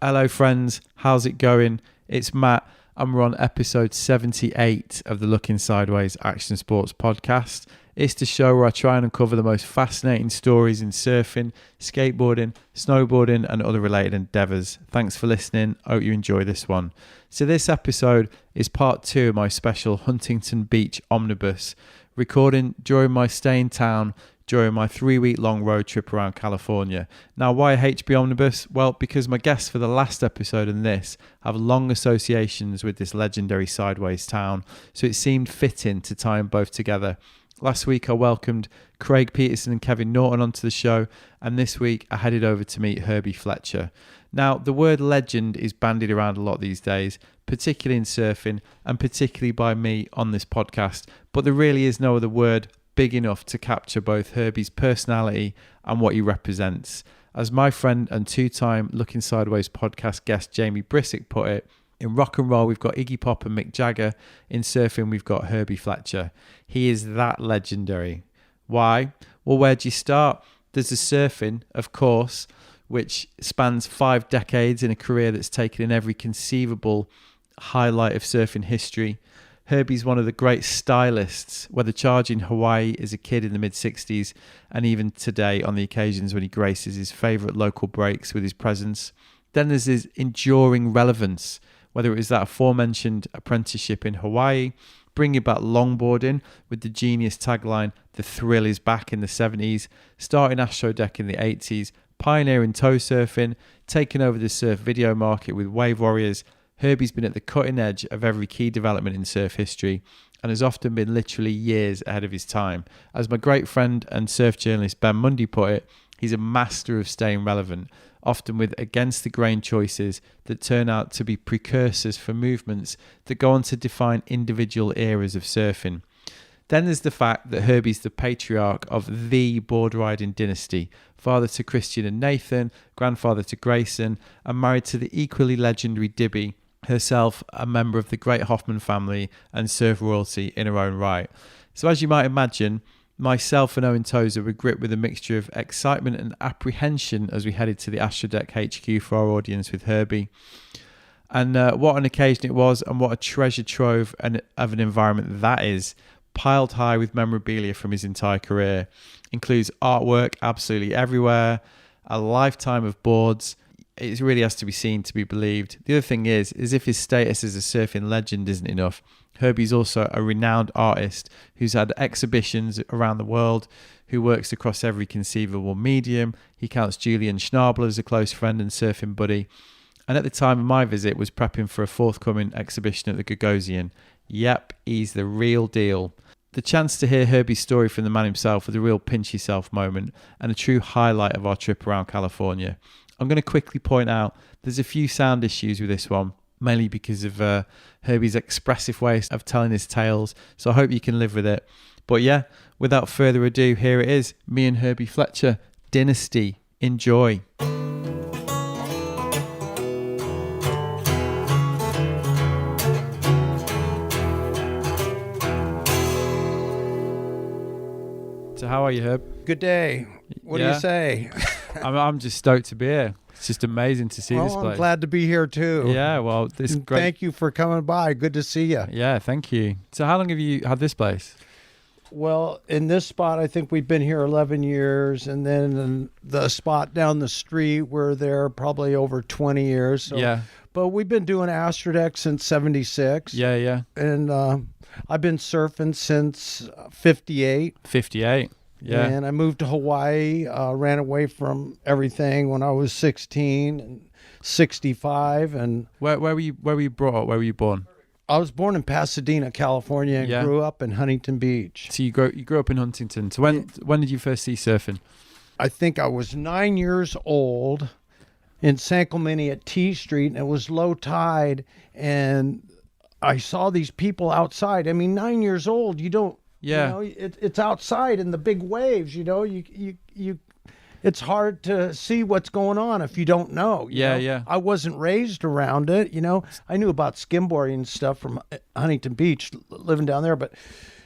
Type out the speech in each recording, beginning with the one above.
Hello friends, how's it going? It's Matt and we're on episode 78 of the Looking Sideways Action Sports podcast. It's the show where I try and uncover the most fascinating stories in surfing, skateboarding, snowboarding and other related endeavours. Thanks for listening, I hope you enjoy this one. So this episode is part 2 of my special Huntington Beach omnibus, recording during my stay in town during my 3-week-long road trip around California. Now, why a HB Omnibus? Well, because my guests for the last episode and this have long associations with this legendary sideways town, so it seemed fitting to tie them both together. Last week, I welcomed Craig Peterson and Kevin Norton onto the show, and this week, I headed over to meet Herbie Fletcher. Now, the word legend is bandied around a lot these days, particularly in surfing, and particularly by me on this podcast, but there really is no other word big enough to capture both Herbie's personality and what he represents. As my friend and 2-time Looking Sideways podcast guest Jamie Brisick put it, in rock and roll we've got Iggy Pop and Mick Jagger, in surfing we've got Herbie Fletcher. He is that legendary. Why? Well, where do you start? There's the surfing, of course, which spans 5 decades in a career that's taken in every conceivable highlight of surfing history. Herbie's one of the great stylists, whether charging Hawaii as a kid in the mid-60s and even today on the occasions when he graces his favourite local breaks with his presence. Then there's his enduring relevance, whether it was that aforementioned apprenticeship in Hawaii, bringing back longboarding with the genius tagline, "The thrill is back" in the 70s, starting Astrodeck in the 80s, pioneering tow surfing, taking over the surf video market with Wave Warriors. Herbie's been at the cutting edge of every key development in surf history and has often been literally years ahead of his time. As my great friend and surf journalist Ben Mundy put it, he's a master of staying relevant, often with against-the-grain choices that turn out to be precursors for movements that go on to define individual eras of surfing. Then there's the fact that Herbie's the patriarch of the board riding dynasty, father to Christian and Nathan, grandfather to Grayson, and married to the equally legendary Dibby, herself a member of the great Hoffman family and surf royalty in her own right. So as you might imagine, myself and Owen Tozer were gripped with a mixture of excitement and apprehension as we headed to the Astrodeck HQ for our audience with Herbie. And what an occasion it was, and what a treasure trove of an environment that is, piled high with memorabilia from his entire career. Includes artwork absolutely everywhere, a lifetime of boards. It really has to be seen to be believed. The other thing is if his status as a surfing legend isn't enough, Herbie's also a renowned artist who's had exhibitions around the world, who works across every conceivable medium. He counts Julian Schnabel as a close friend and surfing buddy, and at the time of my visit was prepping for a forthcoming exhibition at the Gagosian. Yep, he's the real deal. The chance to hear Herbie's story from the man himself was a real pinch yourself moment and a true highlight of our trip around California. I'm going to quickly point out there's a few sound issues with this one, mainly because of Herbie's expressive way of telling his tales, so I hope you can live with it. But yeah, without further ado, here it is, me and Herbie Fletcher, Dynasty. Enjoy. So how are you, Herb? Good day. What do you say? I'm just stoked to be here. It's just amazing to see this place. I'm glad to be here too. Yeah, well, this and great. Thank you for coming by. Good to see you. Yeah, thank you. So how long have you had this place? Well, in this spot, I think we've been here 11 years. And then in the spot down the street, we're there probably over 20 years. So, yeah. But we've been doing Astrodeck since 76. Yeah, yeah. And I've been surfing since 58. 58. Yeah. And I moved to Hawaii, ran away from everything when I was 16 and 65. And where were you brought up? Where were you born? I was born in Pasadena, California, and grew up in Huntington Beach. So you grew up in Huntington. So when did you first see surfing? I think I was 9 years old in San Clemente at T Street, and it was low tide, and I saw these people outside. I mean, 9 years old, you don't. Yeah. You know, it's outside in the big waves, you know, it's hard to see what's going on if you don't know. You know? Yeah. I wasn't raised around it, you know. I knew about skimboarding and stuff from Huntington Beach, living down there, but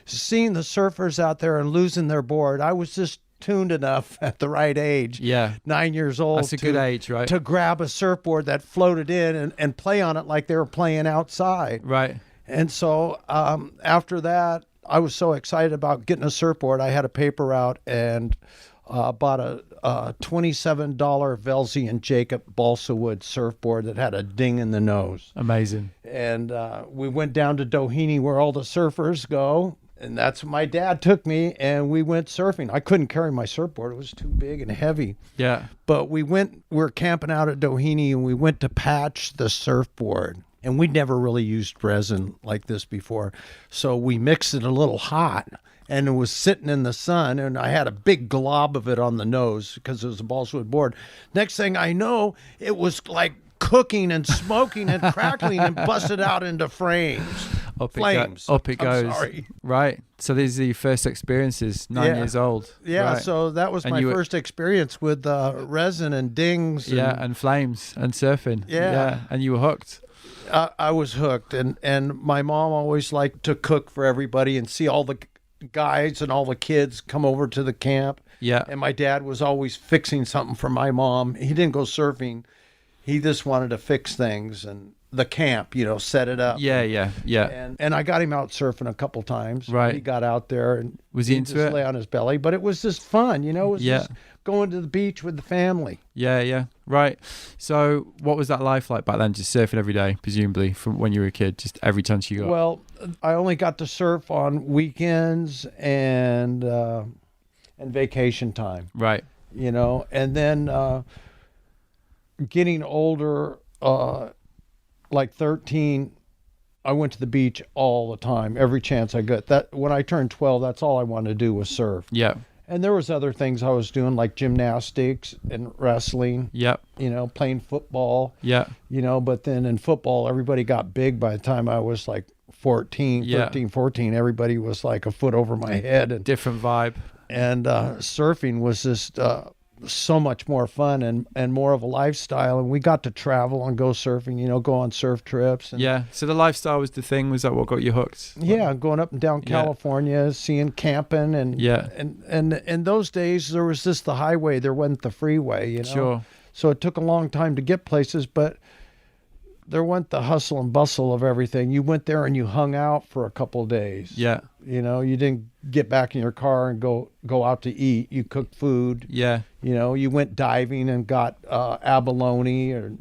seeing the surfers out there and losing their board, I was just tuned enough at the right age. Yeah. 9 years old. That's a good age, right? To grab a surfboard that floated in and play on it like they were playing outside. Right. And so after that, I was so excited about getting a surfboard. I had a paper route and bought a $27 Velzy and Jacob balsa wood surfboard that had a ding in the nose. Amazing. And we went down to Doheny where all the surfers go. And that's my dad took me and we went surfing. I couldn't carry my surfboard. It was too big and heavy. Yeah. But we were camping out at Doheny and we went to patch the surfboard. And we'd never really used resin like this before. So we mixed it a little hot and it was sitting in the sun. And I had a big glob of it on the nose because it was a balsa wood board. Next thing I know, it was like cooking and smoking and crackling and busted out into flames. Up it goes. Sorry. Right. So these are your first experiences, 9 years old. Yeah. Right. So that was my first experience with resin and dings. And flames and surfing. Yeah. And you were hooked. I was hooked. And my mom always liked to cook for everybody and see all the guys and all the kids come over to the camp. Yeah. And my dad was always fixing something for my mom. He didn't go surfing. He just wanted to fix things and the camp, set it up. Yeah. And I got him out surfing a couple times. Right. He got out there and was he into just it? Lay on his belly, but it was just fun, It was just going to the beach with the family. Yeah. Right. So what was that life like back then? Just surfing every day, presumably, from when you were a kid, just every chance you got? Well, I only got to surf on weekends and vacation time. Right. And then getting older, like 13, I went to the beach all the time, every chance I got. That when I turned 12, that's all I wanted to do was surf. Yeah. And there was other things I was doing like gymnastics and wrestling. Yep. Playing football. Yeah. But then in football, everybody got big by the time I was like 14, 13, 14. Everybody was like a foot over my head. And different vibe. And surfing was just so much more fun and more of a lifestyle. And we got to travel and go surfing, go on surf trips. And, yeah. So the lifestyle was the thing. Was that what got you hooked? Yeah. Going up and down California, seeing camping. And in those days, there was just the highway. There wasn't the freeway, Sure. So it took a long time to get places, but there wasn't the hustle and bustle of everything. You went there and you hung out for a couple of days. Yeah. You didn't get back in your car and go out to eat. You cooked food. Yeah. You went diving and got abalone or,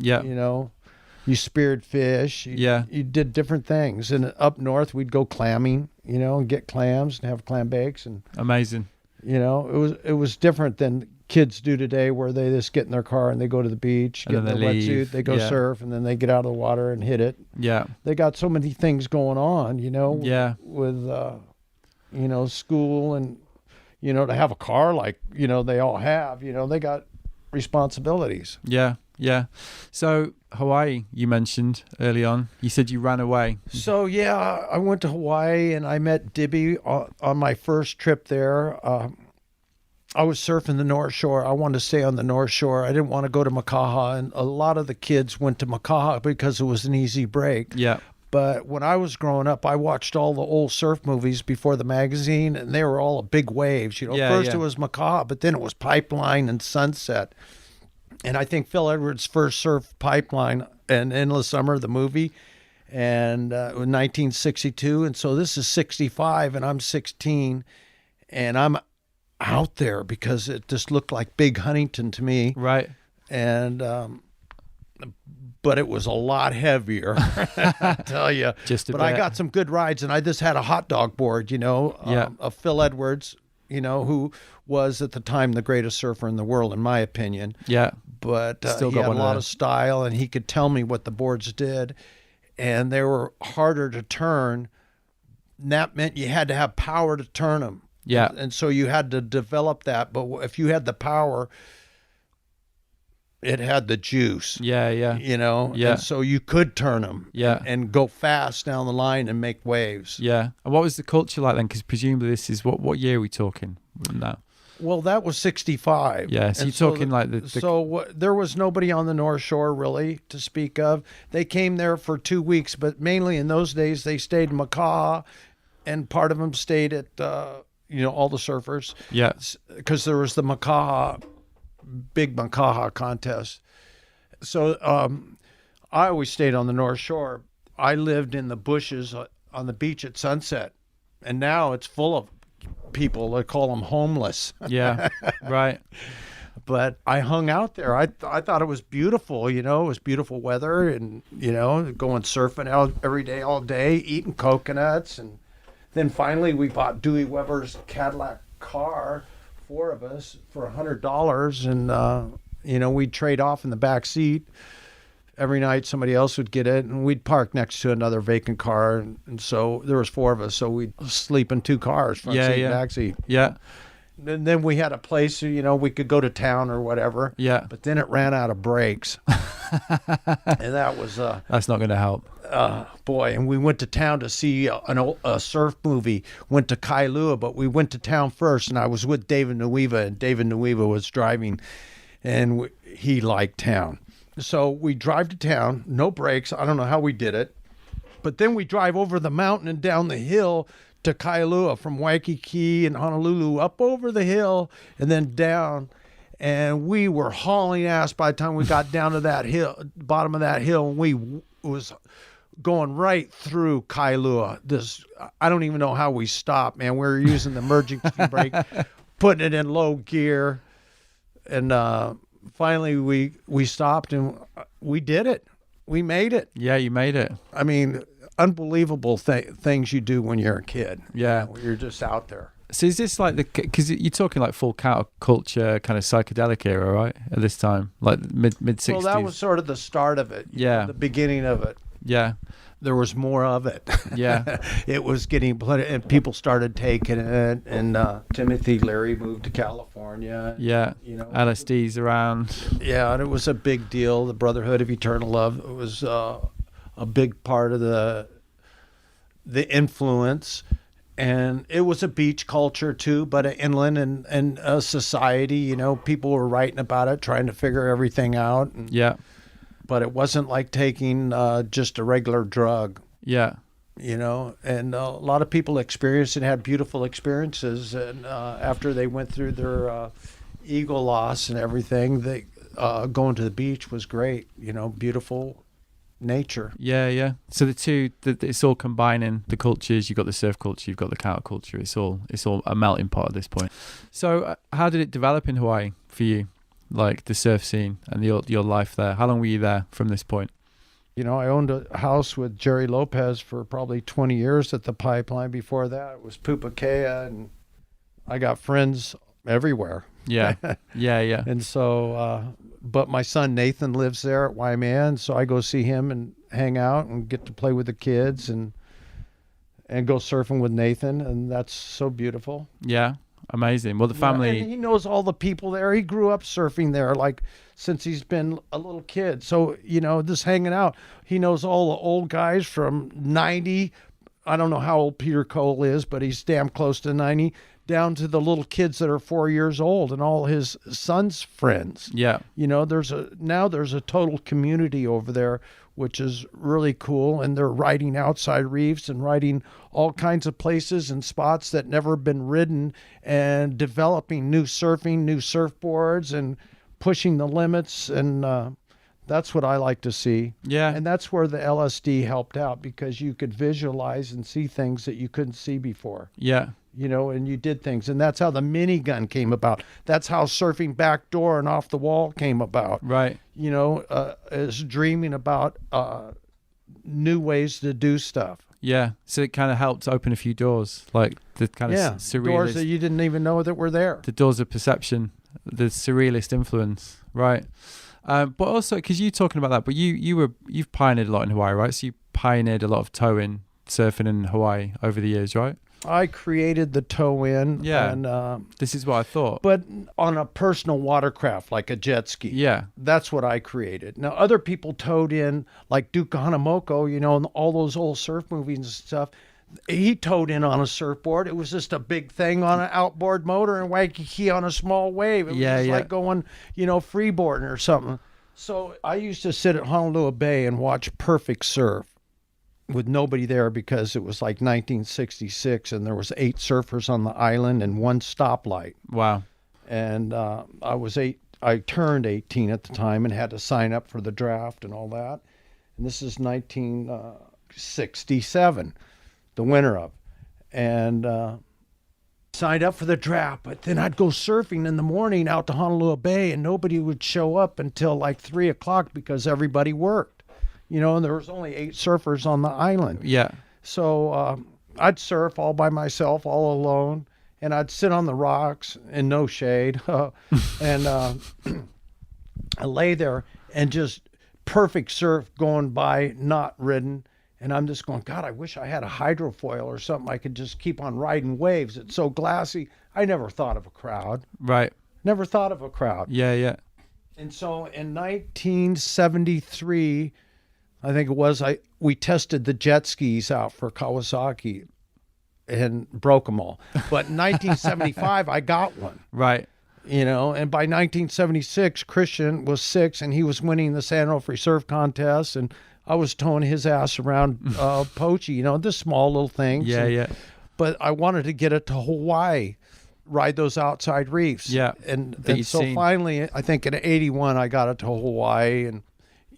you speared fish. You did different things. And up north, we'd go clamming, and get clams and have clam bakes. And amazing. It was different than kids do today where they just get in their car and they go to the beach, get in their wetsuit, they go surf, and then they get out of the water and hit it. Yeah. They got so many things going on, with school and, to have a car like, they all have, they got responsibilities. Yeah. Yeah. So Hawaii, you mentioned early on, you said you ran away. So, I went to Hawaii and I met Dibby on my first trip there. I was surfing the North Shore. I wanted to stay on the North Shore. I didn't want to go to Makaha. And a lot of the kids went to Makaha because it was an easy break. Yeah. But when I was growing up, I watched all the old surf movies before the magazine, and they were all big waves. First it was Makaha, but then it was Pipeline and Sunset. And I think Phil Edwards first surfed Pipeline and Endless Summer, the movie, and 1962. And so this is 65, and I'm 16, and I'm out there because it just looked like Big Huntington to me. Right. And but it was a lot heavier, I tell you. I got some good rides, and I just had a hot dog board, of Phil Edwards, who was at the time the greatest surfer in the world, in my opinion. Yeah. But he had a lot of style, and he could tell me what the boards did, and they were harder to turn. And that meant you had to have power to turn them. Yeah. And so you had to develop that. But if you had the power, it had the juice. Yeah. Yeah. And so you could turn them. Yeah. And go fast down the line and make waves. Yeah. And what was the culture like then? Because presumably this is what year are we talking now? Well, that was 65. Yeah. So you're talking there was nobody on the North Shore really to speak of. They came there for 2 weeks, but mainly in those days they stayed in Makaha, and part of them stayed at all the surfers. Yeah. Because there was the big Makaha contest. So I always stayed on the North Shore. I lived in the bushes on the beach at sunset. And now it's full of people. They call them homeless. Yeah. Right. But I hung out there. I thought it was beautiful, it was beautiful weather and, going surfing out every day, all day, eating coconuts. And then finally we bought Dewey Weber's Cadillac car, 4 of us, for $100. And, we'd trade off in the back seat. Every night somebody else would get it, and we'd park next to another vacant car. And so there was 4 of us, so we'd sleep in 2 cars, front seat, back seat. Yeah. And then we had a place, we could go to town or whatever. Yeah. But then it ran out of brakes. And that was... That's not going to help. Boy, and we went to town to see a surf movie. Went to Kailua, but we went to town first, and I was with David Nuiva, and David Nuiva was driving, and he liked town. So we drive to town, no brakes. I don't know how we did it. But then we drive over the mountain and down the hill to Kailua, from Waikiki and Honolulu, up over the hill and then down. And we were hauling ass by the time we got down to that hill, bottom of that hill, and we was going right through Kailua. I don't even know how we stopped, man. We were using the emergency brake, putting it in low gear, and finally we stopped and we did it. We made it. Yeah, you made it. I mean, unbelievable things you do when you're a kid. Yeah. You're just out there. So is this like because you're talking like full counterculture kind of psychedelic era, right? At this time, like mid 60s. Well, that was sort of the start of it. Yeah. The beginning of it. Yeah. There was more of it. Yeah. It was getting and people started taking it, and Timothy Leary moved to California. Yeah. LSD's around. Yeah, and it was a big deal. The Brotherhood of Eternal Love was a big part of the influence. And it was a beach culture too, but an inland and a society, people were writing about it, trying to figure everything out. Yeah. But it wasn't like taking just a regular drug. Yeah. And a lot of people experienced and had beautiful experiences. And after they went through their ego loss and everything, they going to the beach was great, beautiful nature. Yeah. So the two, it's all combining the cultures. You've got the surf culture, you've got the counterculture. It's all a melting pot at this point. So how did it develop in Hawaii for you, like the surf scene and your life there? How long were you there from this point? I owned a house with Jerry Lopez for probably 20 years at the Pipeline. Before that, it was Pupakea, and I got friends everywhere. Yeah. Yeah. And so, but my son Nathan lives there at Waimea, so I go see him and hang out and get to play with the kids and go surfing with Nathan, and that's so beautiful. Yeah, amazing. Well, the family... and he knows all the people there. He grew up surfing there, like, since he's been a little kid. So, just hanging out. He knows all the old guys from 90. I don't know how old Peter Cole is, but he's damn close to 90. Down to the little kids that are 4 years old and all his son's friends. Yeah. There's a total community over there, which is really cool. And they're riding outside reefs and riding all kinds of places and spots that never been ridden, and developing new surfing, new surfboards, and pushing the limits. And that's what I like to see. Yeah. And that's where the LSD helped out, because you could visualize and see things that you couldn't see before. Yeah. And you did things. And that's how the minigun came about. That's how surfing backdoor and off the wall came about. Right. Is dreaming about new ways to do stuff. Yeah. So it kind of helped open a few doors, like the kind of surrealist... doors that you didn't even know that were there. The doors of perception, the surrealist influence. Right. But also, because you're talking about that, but you've pioneered a lot in Hawaii, right? So you pioneered a lot of tow-in surfing in Hawaii over the years, right? I created the tow-in. Yeah. And, this is what I thought. But on a personal watercraft, like a jet ski. Yeah. That's what I created. Now, other people towed in, like Duke Hanamoko, and all those old surf movies and stuff. He towed in on a surfboard. It was just a big thing on an outboard motor in Waikiki on a small wave. It was like going, freeboarding or something. So I used to sit at Honolulu Bay and watch Perfect Surf. with nobody there because it was like 1966 and there was 8 surfers on the island and 1 stoplight. Wow. And I turned 18 at the time and had to sign up for the draft and all that. And this is 1967, the winter of. And signed up for the draft, but then I'd go surfing in the morning out to Honolulu Bay and nobody would show up until like 3 o'clock because everybody worked, and there was only 8 surfers on the island. Yeah. So I'd surf all by myself, all alone, and I'd sit on the rocks in no shade and I lay there and just perfect surf going by, not ridden. And I'm just going, God, I wish I had a hydrofoil or something. I could just keep on riding waves. It's so glassy. I never thought of a crowd. Right. Never thought of a crowd. Yeah, yeah. And so in 1973, I think it was, we tested the jet skis out for Kawasaki and broke them all. But in 1975, I got one. Right. And by 1976, Christian was 6 and he was winning the San Onofre Surf Contest. And I was towing his ass around Pochi, this small little things. Yeah, yeah. But I wanted to get it to Hawaii, ride those outside reefs. Yeah. And so finally, I think in 81, I got it to Hawaii. And,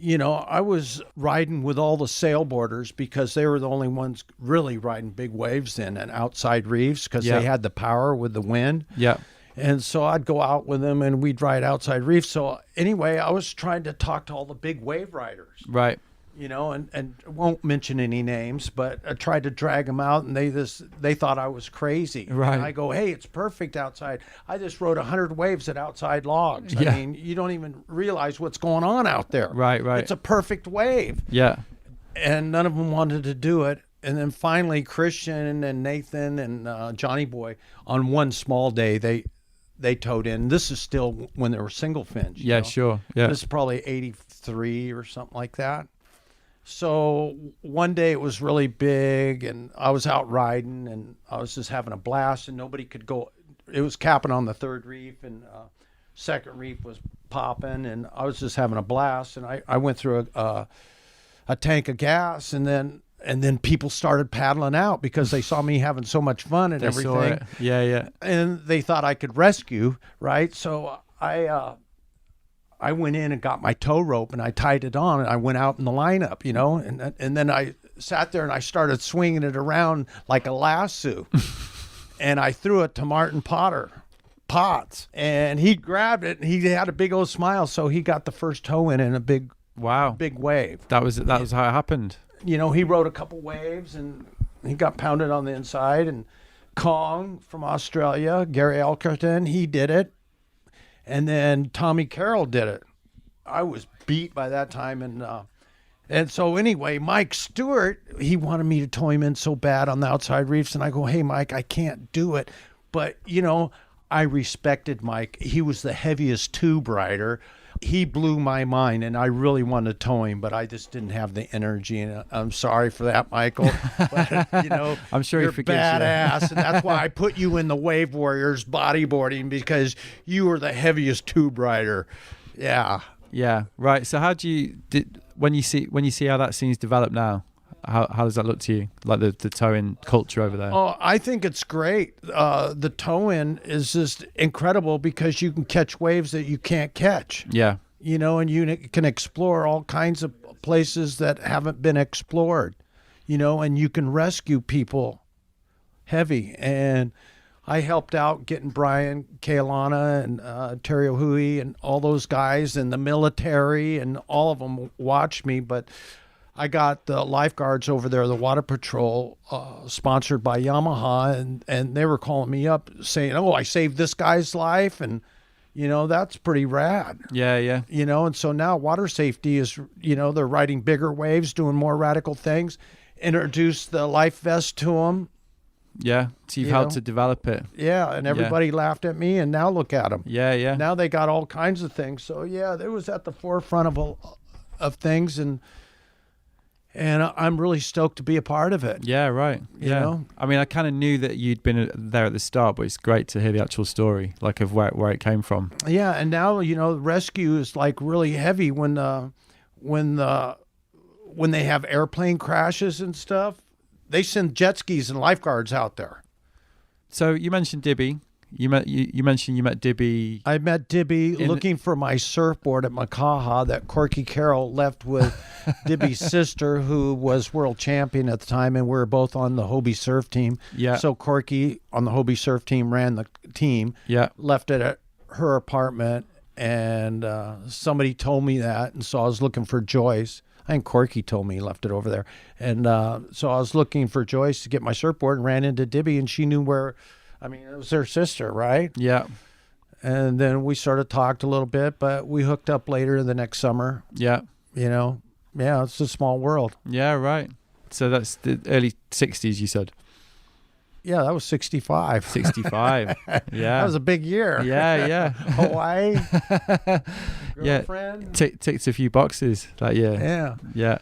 I was riding with all the sailboarders because they were the only ones really riding big waves then and outside reefs because they had the power with the wind. Yeah. And so I'd go out with them and we'd ride outside reefs. So anyway, I was trying to talk to all the big wave riders. Right. And won't mention any names, but I tried to drag them out, and they thought I was crazy. Right. And I go, hey, it's perfect outside. I just rode 100 waves at outside logs. Yeah. I mean, you don't even realize what's going on out there. Right, right. It's a perfect wave. Yeah. And none of them wanted to do it. And then finally, Christian and Nathan and Johnny Boy, on one small day, they towed in. This is still when there were single fins. Yeah, sure. Yeah. This is probably 83 or something like that. So one day it was really big and I was out riding and I was just having a blast and nobody could go. It was capping on the 3rd reef and second reef was popping and I was just having a blast. And I went through a tank of gas and then people started paddling out because they saw me having so much fun and everything. Saw it. Yeah, yeah. And they thought I could rescue, right? So I went in and got my tow rope and I tied it on and I went out in the lineup, and then I sat there and I started swinging it around like a lasso and I threw it to Martin Potts and he grabbed it and he had a big old smile. So he got the first tow in a big wave. That was how it happened. He rode a couple waves and he got pounded on the inside. And Kong from Australia, Gary Elkerton, he did it. And then Tommy Carroll did it. I was beat by that time. And so anyway, Mike Stewart, he wanted me to tow him in so bad on the outside reefs. And I go, hey, Mike, I can't do it. But, I respected Mike. He was the heaviest tube rider. He blew my mind, and I really wanted to tow him, but I just didn't have the energy. And I'm sorry for that, Michael. But, I'm sure you're he forgives badass, and that's why I put you in the Wave Warriors bodyboarding because you were the heaviest tube rider. Yeah. Yeah. Right. So when you see how that scene's developed now? How does that look to you? Like the tow-in culture over there? Oh, I think it's great. The tow-in is just incredible because you can catch waves that you can't catch. Yeah. And you can explore all kinds of places that haven't been explored, and you can rescue people heavy. And I helped out getting Brian Kailana and Terry Ohui and all those guys and the military, and all of them watched me, but I got the lifeguards over there, the Water Patrol, sponsored by Yamaha, and they were calling me up saying, oh, I saved this guy's life, and, that's pretty rad. Yeah, yeah. And so now water safety is, they're riding bigger waves, doing more radical things, introduce the life vest to them. Yeah, so you've helped to develop it. Yeah, and everybody laughed at me, and now look at them. Yeah, yeah. Now they got all kinds of things. So, yeah, it was at the forefront of things, and I'm really stoked to be a part of it. Yeah, right. Yeah. I mean, I kind of knew that you'd been there at the start, but it's great to hear the actual story, like of where it came from. Yeah, and now, rescue is like really heavy when the when they have airplane crashes and stuff, they send jet skis and lifeguards out there. So you mentioned Dibby. You mentioned you met Dibby. I met Dibby looking for my surfboard at Makaha that Corky Carroll left with Dibby's sister, who was world champion at the time, and we were both on the Hobie surf team. Yeah. So Corky on the Hobie surf team ran the team. Yeah. Left it at her apartment, and somebody told me that, and so I was looking for Joyce. I think Corky told me he left it over there. And so I was looking for Joyce to get my surfboard and ran into Dibby, and she knew where... I mean, it was her sister, right? Yeah. And then we sort of talked a little bit, but we hooked up later the next summer. Yeah. You know, yeah, it's a small world. Yeah, right. So that's the early 60s, you said? Yeah, that was 65. 65. Yeah. That was a big year. Yeah, yeah. Hawaii. Girlfriend. Yeah. Ticked a few boxes that year. Yeah. Yeah.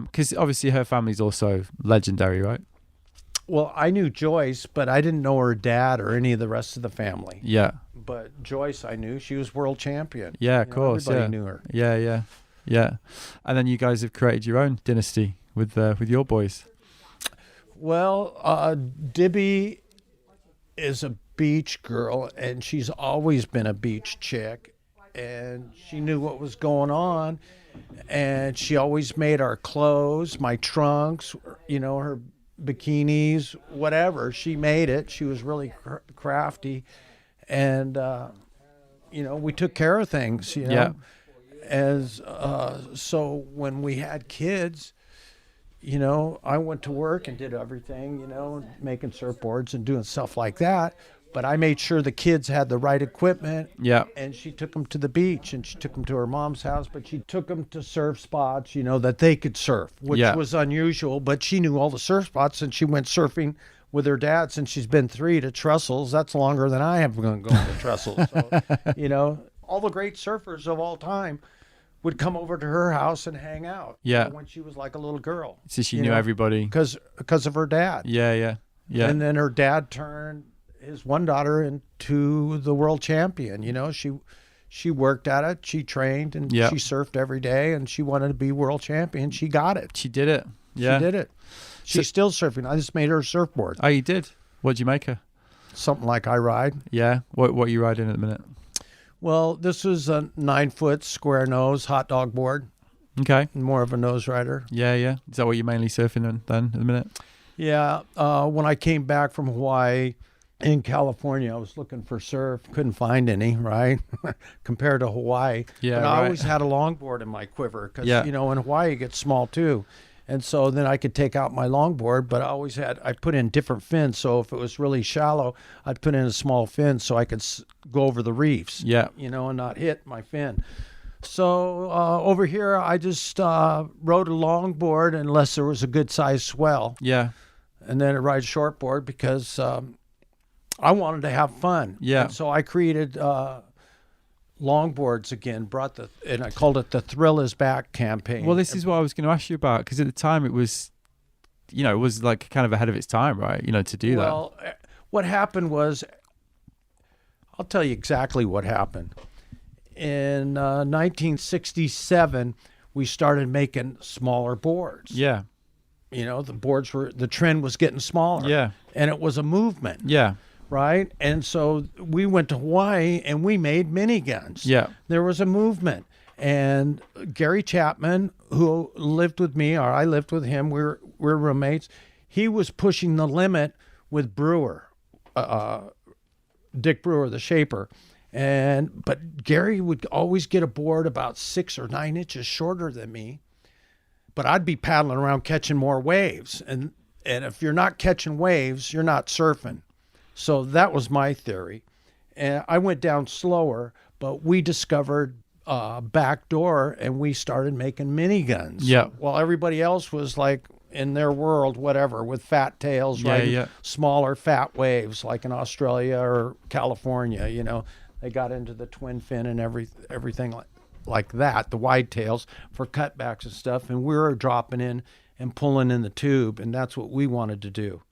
Because obviously her family's also legendary, right? Well, I knew Joyce, but I didn't know her dad or any of the rest of the family. Yeah. But Joyce, I knew. She was world champion. Yeah, of course. Everybody knew her. Yeah, yeah, yeah. And then you guys have created your own dynasty with your boys. Well, Dibby is a beach girl, and she's always been a beach chick, and she knew what was going on, and she always made our clothes, my trunks, you know, her bikinis, whatever. She made it. She was really crafty, and you know, we took care of things, you know. Yeah. As so when we had kids, you know, I went to work and did everything, you know, making surfboards and doing stuff like that. But I made sure the kids had the right equipment. Yeah. And she took them to the beach, and she took them to her mom's house, but she took them to surf spots, you know, that they could surf, which was unusual. But she knew all the surf spots, and she went surfing with her dad since she's been 3 to Trestles. That's longer than I have been going to Trestles. So, you know, all the great surfers of all time would come over to her house and hang out. Yeah. You know, when she was like a little girl. So she knew everybody. Because of her dad. Yeah, yeah, yeah. And then her dad turned his one daughter into the world champion. You know, she worked at it, she trained, and she surfed every day, and she wanted to be world champion. She got it. She did it. Yeah. She did it. She's still surfing. I just made her a surfboard. Oh, you did? What'd you make her? Something like I ride. Yeah. What are you riding at the minute? Well, this was a 9-foot square nose hot dog board. Okay. More of a nose rider. Yeah, yeah. Is that what you're mainly surfing then at the minute? Yeah. When I came back from Hawaii, in California, I was looking for surf, couldn't find any, right? Compared to Hawaii. Yeah, but I always had a longboard in my quiver because, you know, in Hawaii it gets small too. And so then I could take out my longboard, but I put in different fins. So if it was really shallow, I'd put in a small fin so I could go over the reefs, you know, and not hit my fin. So over here, I just rode a longboard unless there was a good sized swell. Yeah. And then I ride shortboard because I wanted to have fun. Yeah. And so I created longboards again, and I called it the Thrill Is Back campaign. Well, this is what I was going to ask you about, because at the time it was, you know, it was like kind of ahead of its time, right? You know, to do that. Well, what happened was, I'll tell you exactly what happened. In 1967, we started making smaller boards. Yeah. You know, the trend was getting smaller. Yeah. And it was a movement. Yeah. Right? And so we went to Hawaii and we made miniguns. Yeah. There was a movement. And Gary Chapman, who lived with me, or I lived with him, we're roommates, he was pushing the limit with Brewer, Dick Brewer, the shaper. But Gary would always get a board about 6 or 9 inches shorter than me. But I'd be paddling around catching more waves. And if you're not catching waves, you're not surfing. So that was my theory. And I went down slower, but we discovered back door and we started making miniguns. Yeah. While everybody else was like in their world, whatever, with fat tails, riding smaller fat waves like in Australia or California, you know. They got into the twin fin and everything like that, the wide tails for cutbacks and stuff. And we were dropping in and pulling in the tube, and that's what we wanted to do.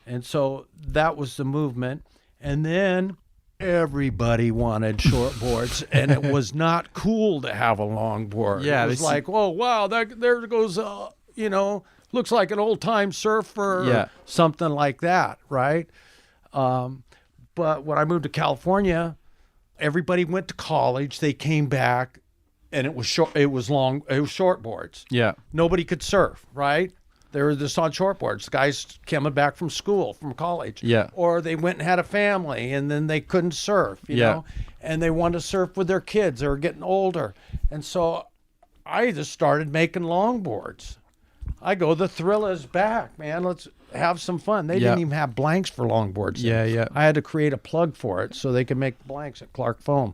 And so that was the movement. And then everybody wanted shortboards, and it was not cool to have a longboard. Yeah, it was like, oh wow, there goes, looks like an old time surfer, or something like that, right? But when I moved to California, everybody went to college. They came back, and it was shortboards. Yeah. Nobody could surf, right? They were just on shortboards. Guys coming back from school, from college. Yeah. Or they went and had a family, and then they couldn't surf, you know? And they wanted to surf with their kids. They were getting older. And so I just started making longboards. I go, the thrill is back, man. Let's have some fun. They didn't even have blanks for longboards. Yeah. I had to create a plug for it so they could make blanks at Clark Foam.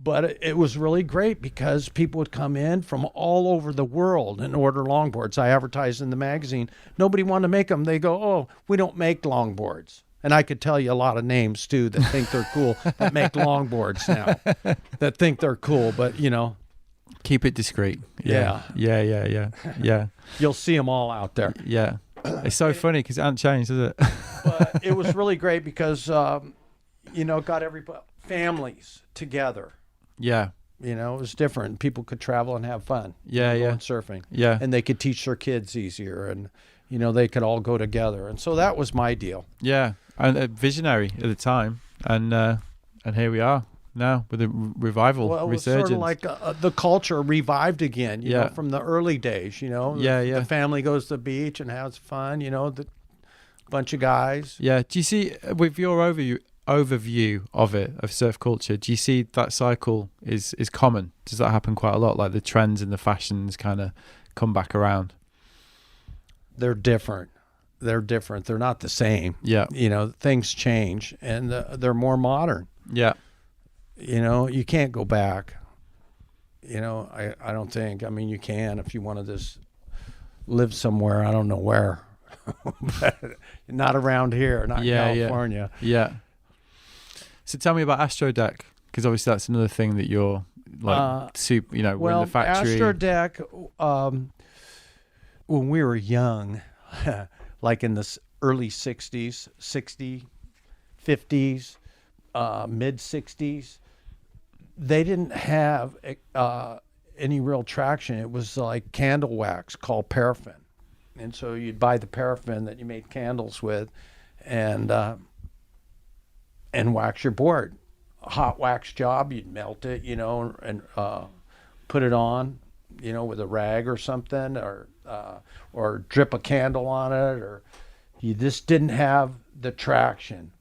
But it was really great because people would come in from all over the world and order longboards. I advertised in the magazine. Nobody wanted to make them. They go, oh, we don't make longboards. And I could tell you a lot of names, too, that think they're cool, that make longboards now, that think they're cool, but, Keep it discreet. Yeah. You'll see them all out there. Yeah. It's so funny because it hasn't changed, has it? But it was really great because, got everybody, families together. Yeah. It was different. People could travel and have fun. Yeah. Going surfing. Yeah. And they could teach their kids easier, and, they could all go together. And so that was my deal. Yeah. And visionary at the time. And here we are now with a revival, well, it was resurgence. sort of like the culture revived again, you know, from the early days, The family goes to the beach and has fun, the bunch of guys. Yeah. Do you see, with your overview of surf culture, do you see that cycle is common? Does that happen quite a lot? Like the trends and the fashions kind of come back around? They're different. They're not the same. Yeah. Things change, and they're more modern. Yeah. You can't go back. I don't think. I mean, you can if you want to just live somewhere. I don't know where, but not around here, not California. Yeah. So tell me about Astrodeck, because obviously that's another thing that you're like, we're in the factory. Astrodeck, when we were young, like in the early 60s, 50s, mid 60s, they didn't have any real traction. It was like candle wax called paraffin. And so you'd buy the paraffin that you made candles with and wax your board. A hot wax job, you'd melt it, and put it on, with a rag or something, or drip a candle on it, or you just didn't have the traction.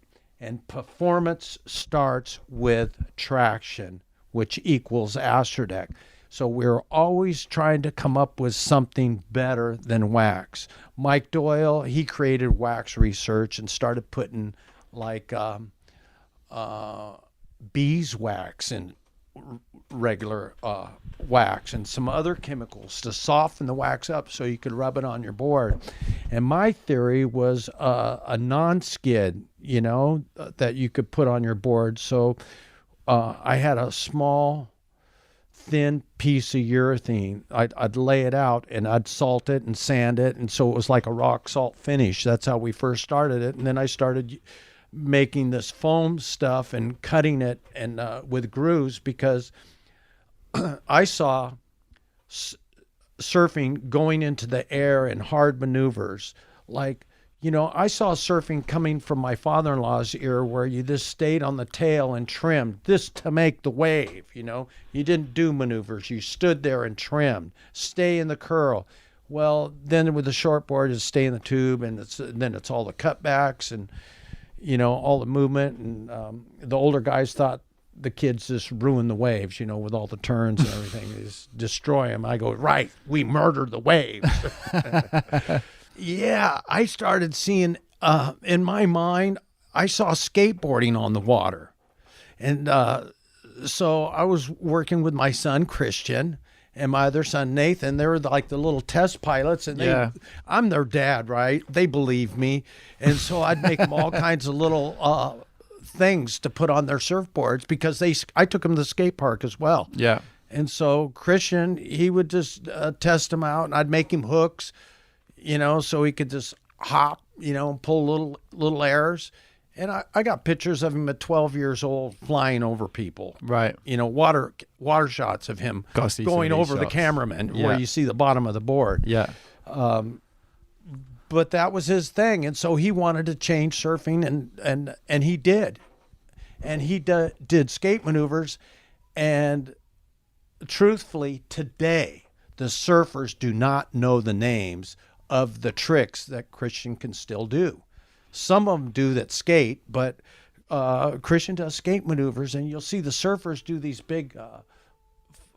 And performance starts with traction, which equals Astrodeck. So we're always trying to come up with something better than wax. Mike Doyle, he created wax research and started putting like beeswax in regular wax and some other chemicals to soften the wax up so you could rub it on your board. And my theory was a non-skid, that you could put on your board. So I had a small, thin piece of urethane. I'd lay it out and I'd salt it and sand it, and so it was like a rock salt finish. That's how we first started it. And then I started making this foam stuff and cutting it and with grooves, because I saw surfing going into the air in hard maneuvers. Like, I saw surfing coming from my father-in-law's era, where you just stayed on the tail and trimmed this to make the wave. You didn't do maneuvers. You stood there and trimmed, stay in the curl. Well, then with the shortboard, is stay in the tube, and then it's all the cutbacks and all the movement. And the older guys thought the kids just ruin the waves, with all the turns and everything. They just destroy them. I go, right, we murdered the waves. Yeah, I started seeing, in my mind, I saw skateboarding on the water. And so I was working with my son, Christian, and my other son, Nathan. They were like the little test pilots, and I'm their dad, right? They believe me. And so I'd make them all kinds of little things to put on their surfboards, because I took them to the skate park as well. Yeah. And so Christian, he would just test them out, and I'd make him hooks, so he could just hop, and pull little airs. And I got pictures of him at 12 years old flying over people. Right. You know, water shots of him Gotta see some of going these over the shots. cameraman Yeah. where you see the bottom of the board. Yeah. But that was his thing. And so he wanted to change surfing, and he did. And he did skate maneuvers. And truthfully, today, the surfers do not know the names of the tricks that Christian can still do. Some of them do that skate, but Christian does skate maneuvers, and you'll see the surfers do these big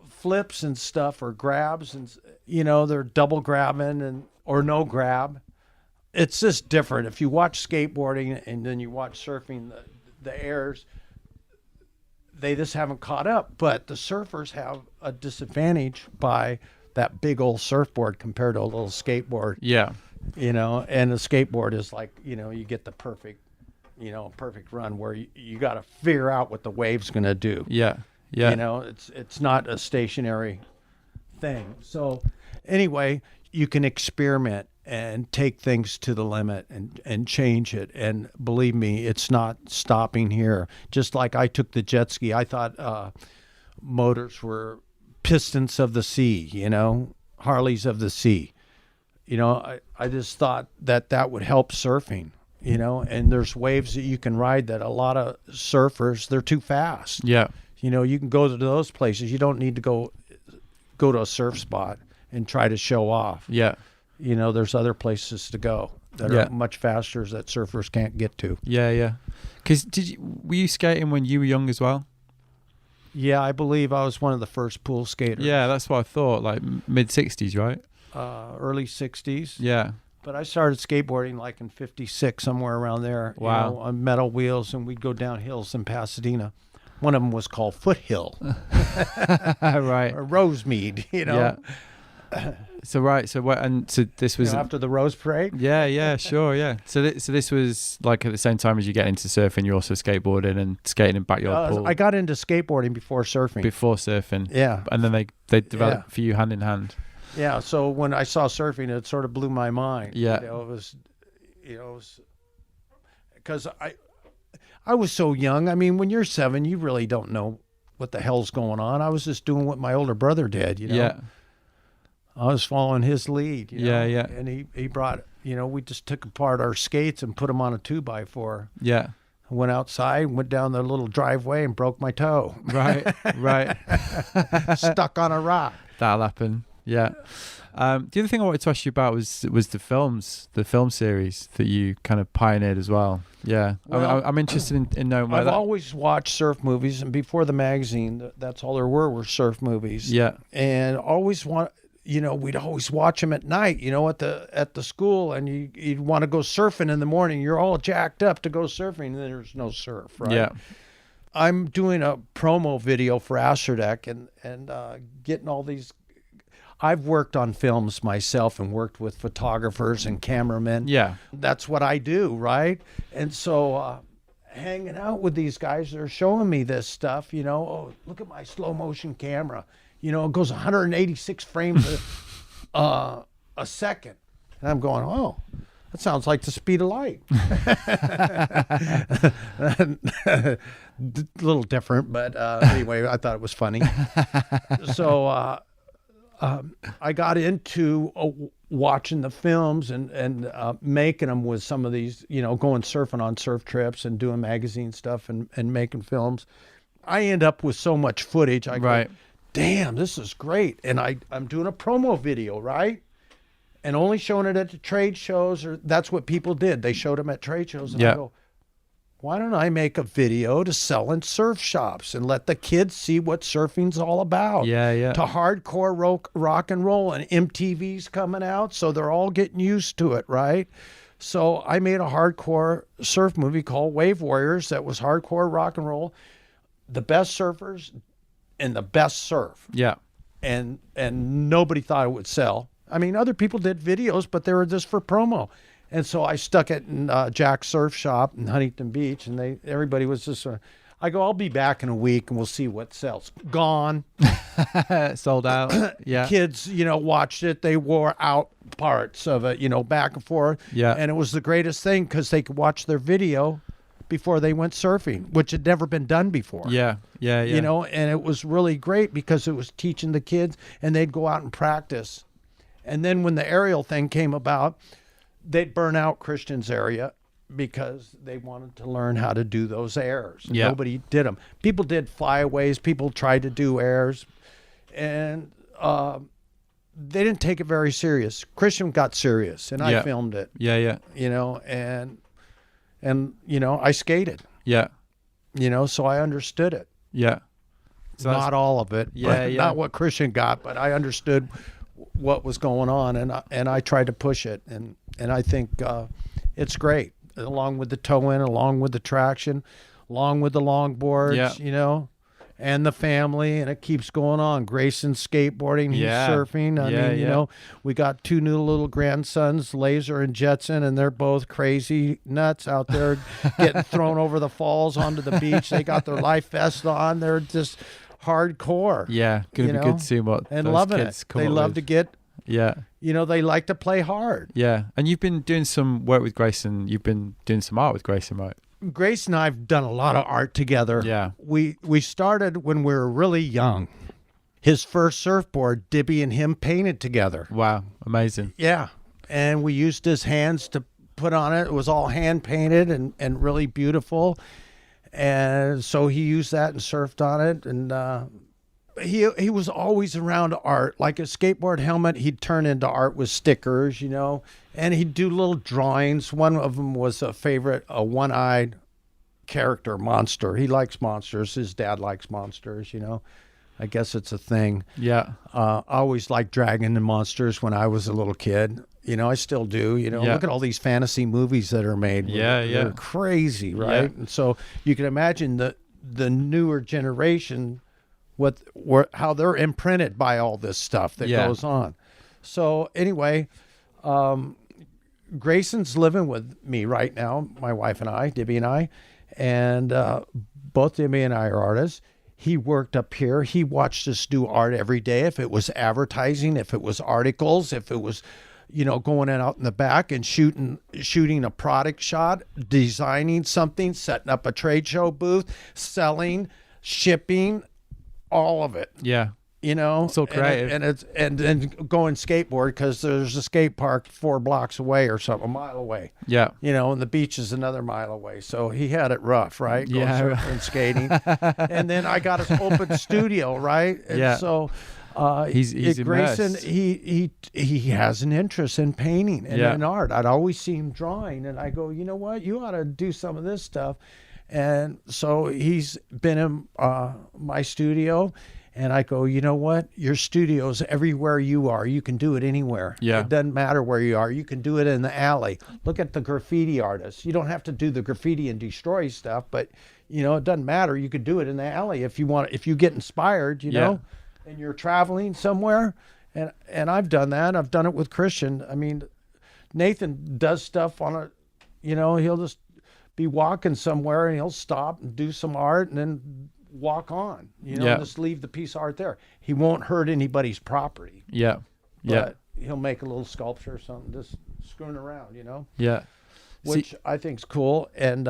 flips and stuff, or grabs, and you know, they're double grabbing or no grab. It's just different. If you watch skateboarding and then you watch surfing, the airs, they just haven't caught up. But the surfers have a disadvantage by that big old surfboard compared to a little skateboard. Yeah. You know, and the skateboard is like, you know, you get the perfect run where you got to figure out what the wave's going to do. Yeah. Yeah. You know, it's not a stationary thing. So anyway, you can experiment and take things to the limit and change it. And believe me, it's not stopping here. Just like I took the jet ski, I thought motors were pistons of the sea, you know, Harleys of the sea. You know, I just thought that would help surfing, you know, and there's waves that you can ride that a lot of surfers, they're too fast. Yeah. You know, you can go to those places. You don't need to go to a surf spot and try to show off. Yeah. You know, there's other places to go that Yeah. are much faster that surfers can't get to. Yeah. Yeah. Because were you skating when you were young as well? Yeah, I believe I was one of the first pool skaters. Yeah, that's what I thought. Like mid-60s, right? Early 60s. Yeah. But I started skateboarding like in 56, somewhere around there. Wow. You know, on metal wheels, and we'd go down hills in Pasadena. One of them was called Foothill. Right. Or Rosemead, you know. Yeah. So right. So what? And so this was You know, after the Rose Parade. Yeah. Yeah. Sure. Yeah. So this was like at the same time as you get into surfing, you're also skateboarding and skating in backyard pool I got into skateboarding before surfing. before surfing. Yeah. And then they developed for you hand in hand. Yeah, so when I saw surfing, it sort of blew my mind. Yeah. You know, it was because I was so young. I mean, when you're 7, you really don't know what the hell's going on. I was just doing what my older brother did, you know. Yeah. I was following his lead, you know. Yeah, yeah. And he brought, you know, we just took apart our skates and put them on a 2x4. Yeah. Went outside, went down the little driveway and broke my toe. Right. Right. Stuck on a rock. That'll happen. Yeah. The other thing I wanted to ask you about was the film series that you kind of pioneered as well. Yeah. Well, I'm interested in knowing why I've that. always watched surf movies, and before the magazine, that's all there were surf movies. Yeah. And we'd always watch them at night, you know, at the school, and you'd want to go surfing in the morning. You're all jacked up to go surfing, and then there's no surf, right? Yeah. I'm doing a promo video for Astrodeck and getting all these. I've worked on films myself and worked with photographers and cameramen. Yeah. That's what I do, right? And so hanging out with these guys, they're showing me this stuff, you know. Oh, look at my slow motion camera. You know, it goes 186 frames a second. And I'm going, oh, that sounds like the speed of light. A little different, but anyway, I thought it was funny. So I got into watching the films and making them with some of these, you know, going surfing on surf trips and doing magazine stuff and making films. I end up with so much footage. I go, damn, this is great. And I'm doing a promo video, right? And only showing it at the trade shows, or that's what people did. They showed them at trade shows. And I go, why don't I make a video to sell in surf shops and let the kids see what surfing's all about? Yeah, yeah. To hardcore rock and roll, and MTV's coming out, so they're all getting used to it, right? So I made a hardcore surf movie called Wave Warriors that was hardcore rock and roll, the best surfers and the best surf. Yeah. And nobody thought it would sell. I mean, other people did videos, but they were just for promo. And so I stuck it in Jack's Surf Shop in Huntington Beach, and everybody was just I go, I'll be back in a week, and we'll see what sells. Gone. Sold out. Yeah. Kids, you know, watched it. They wore out parts of it, you know, back and forth. Yeah. And it was the greatest thing because they could watch their video before they went surfing, which had never been done before. Yeah. You know, and it was really great because it was teaching the kids, and they'd go out and practice. And then when the aerial thing came about, they'd burn out Christian's area because they wanted to learn how to do those airs. And nobody did them. People did flyaways. People tried to do airs. And they didn't take it very serious. Christian got serious, and I filmed it. Yeah. You know, and you know, I skated. Yeah. You know, so I understood it. Yeah. So not all of it. Not what Christian got, but I understood what was going on, and I tried to push it, and I think it's great, along with the toe in, along with the traction, along with the longboards, you know, and the family, and it keeps going on. Grayson's skateboarding, he's surfing. I mean, you know, we got 2 new little grandsons, Laser and Jetson, and they're both crazy nuts out there getting thrown over the falls onto the beach. They got their life vests on. They're just hardcore. Yeah, gonna be good to see what and those loving kids it. come They up love with. to get. Yeah. You know, they like to play hard. Yeah, and you've been doing some work with Grayson. You've been doing some art with Grayson, right? Grace and I have done a lot of art together. Yeah. We started when we were really young. His first surfboard, Dibby and him painted together. Wow, amazing. Yeah. And we used his hands to put on it. It was all hand painted and really beautiful. And so he used that and surfed on it. And he was always around art. Like a skateboard helmet, he'd turn into art with stickers, you know. And he'd do little drawings. One of them was a favorite, a one-eyed character monster. He likes monsters. His dad likes monsters, you know. I guess it's a thing. Yeah. I always liked dragon and monsters when I was a little kid. You know, I still do. You know, look at all these fantasy movies that are made. They're crazy, right? Yeah. And so you can imagine the newer generation, how they're imprinted by all this stuff that goes on. So anyway, Grayson's living with me right now, my wife and I, Dibby and I, and both Dibby and I are artists. He worked up here. He watched us do art every day. If it was advertising, if it was articles, if it was, you know, going out in the back and shooting a product shot, designing something, setting up a trade show booth, selling, shipping, all of it. Yeah. You know, so creative, and then going skateboard because there's a skate park 4 blocks away or something, a mile away. Yeah, you know, and the beach is another mile away. So he had it rough, right? Going surfing and skating, and then I got his open studio, right? And so he's Grayson, immersed. he has an interest in painting and in art. I'd always see him drawing, and I go, you know what, you ought to do some of this stuff. And so he's been in my studio. And I go, you know what? Your studio's everywhere you are. You can do it anywhere. Yeah. It doesn't matter where you are. You can do it in the alley. Look at the graffiti artists. You don't have to do the graffiti and destroy stuff, but, you know, it doesn't matter. You could do it in the alley if you want. If you get inspired, you know, and you're traveling somewhere. And I've done that. I've done it with Christian. I mean, Nathan does stuff on a, you know, he'll just be walking somewhere and he'll stop and do some art and then walk on, you know, just leave the piece of art there. He won't hurt anybody's property. But he'll make a little sculpture or something, just screwing around, you know. Which I think's cool, and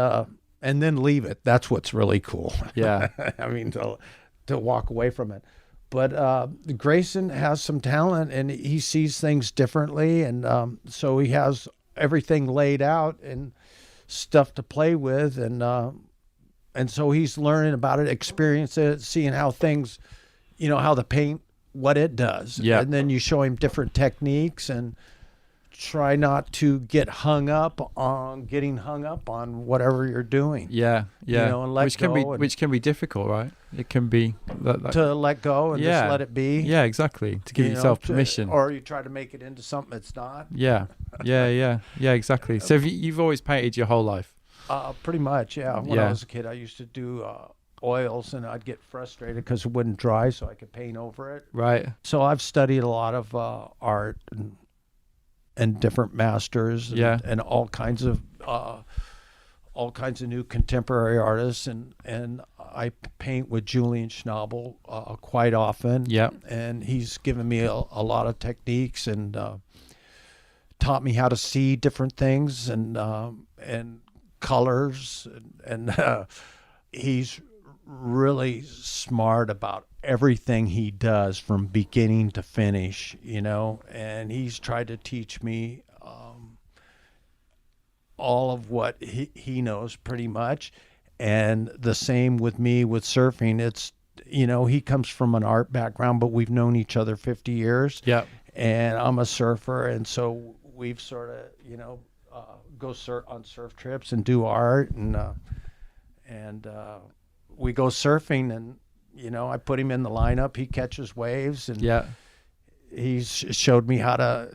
then leave it. That's what's really cool. I mean, to walk away from it. But Grayson has some talent, and he sees things differently, and so he has everything laid out and stuff to play with, and so he's learning about it, experiencing it, seeing how things, you know, how the paint, what it does. And then you show him different techniques and try not to get hung up on whatever you're doing. You know, and which can be difficult, right? It can be to let go and just let it be. Yeah, exactly. To give yourself permission. Or you try to make it into something it's not. Yeah, exactly. So you've always painted your whole life? Pretty much, yeah. When I was a kid, I used to do oils, and I'd get frustrated because it wouldn't dry, so I could paint over it. Right. So I've studied a lot of art and different masters, and all kinds of new contemporary artists, and I paint with Julian Schnabel quite often. And he's given me a lot of techniques and taught me how to see different things and colors, and he's really smart about everything he does from beginning to finish, and he's tried to teach me all of what he knows pretty much. And the same with me with surfing. It's, he comes from an art background, but we've known each other 50 years. Yeah. And I'm a surfer. And so we've sort of, go on surf trips and do art. And we go surfing, and, I put him in the lineup. He catches waves. And yeah. He's showed me how to